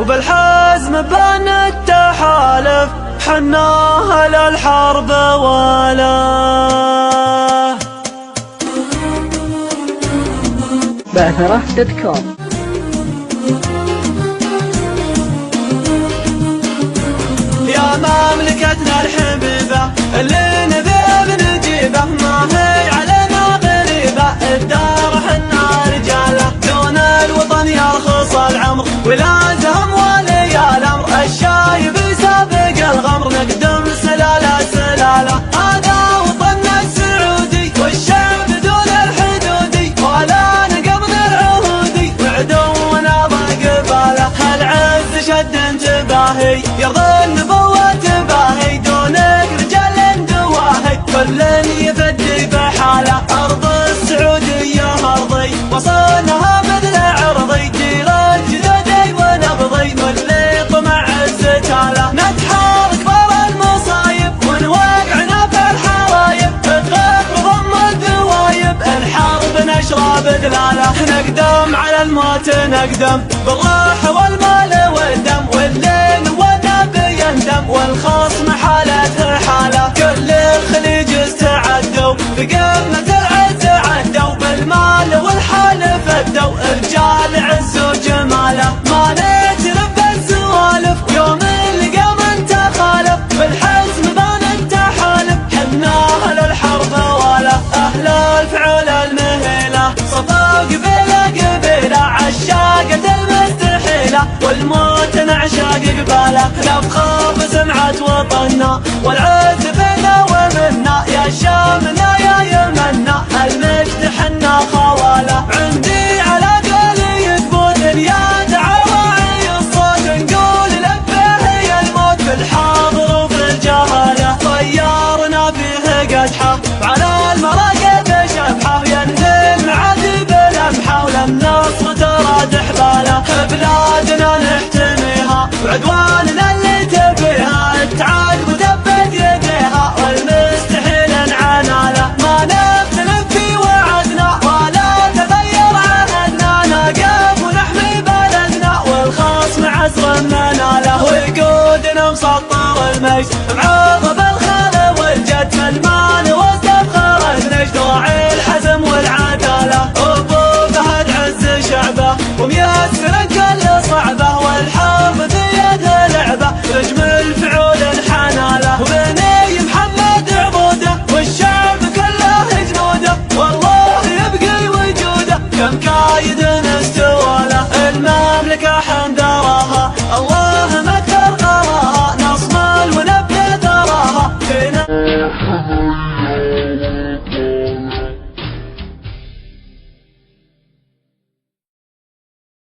وبالحزم بان التحالف حناها للحرب ولا بعثرة.com. يا مملكتنا الحبيبة اللي نبي بنجيبه، ما هي علينا غريبة، الدار حنا رجاله، دون الوطن يرخص العمر ولازم ولي الامر، الشايب يسابق الغمر نقدم سلالة سلالة، هذا وطننا السعودي والشعب دون الحدودي، ولا نقضنا العهودي وعدونا ضاق باله، العز شد انتباهي يرضى النبوة تباهي، دونك رجال دواهي كل يفدي بحاله، أرض السعودية أرضي وصلناها بذل عرضي، جيران جدودي ونبضي واللي طمع الستالة، نتحارك برا المصايب ونوقعنا في الحرايب، تغرق بضم الدوايب الحرب نشرب دلاله، نقدم على الموت نقدم بالروح والمال والدم، واللي نوانا بيندم والخصم حالته حاله، كل الخليج استعدوا بقمة العز عدوا، بالمال والحال فدوا رجال عز وجماله، ما نجرب بالسوالف يوم اللي قام انت خالف، بالحزم بان انت حالف حناها للحرب ولا، اهل الفعول المهيله صفا قبيله قبيله، عشاقة المستحيله والموت نعشاق قباله، نبخاف سمعة وطننا والعز فينا ومنا، يا شامنا يا يمنا المجد حنا خواله، عندي على قولي يثبت يا دعواعي الصوت، نقول لبيه يا الموت في الحاضر وفي الجهاله، طيارنا فيه قدحه على المراقب شبحه، ينهي المعادي بلمحه وللنصر ترى حباله، بلادنا نحتميها وعدواننا اللي تبيها، التعاقب وثبت يديها والمستحيل نعناله، ما نختلف في وعدنا ولا تغير عهدنا، نقف ونحمي بلدنا والخصم عسر مناله، وقودنا مسطر المجد معوض بالخير والجد، في المال واستفخار نجد راعي الحزم والعداله، ابو فهد عز شعبه وميسر كل صعبه، والحرب في يده لعبه رجم الفعول الحناله، وبني محمد عبوده والشعب كله جنوده، والله يبقي وجوده كم كايد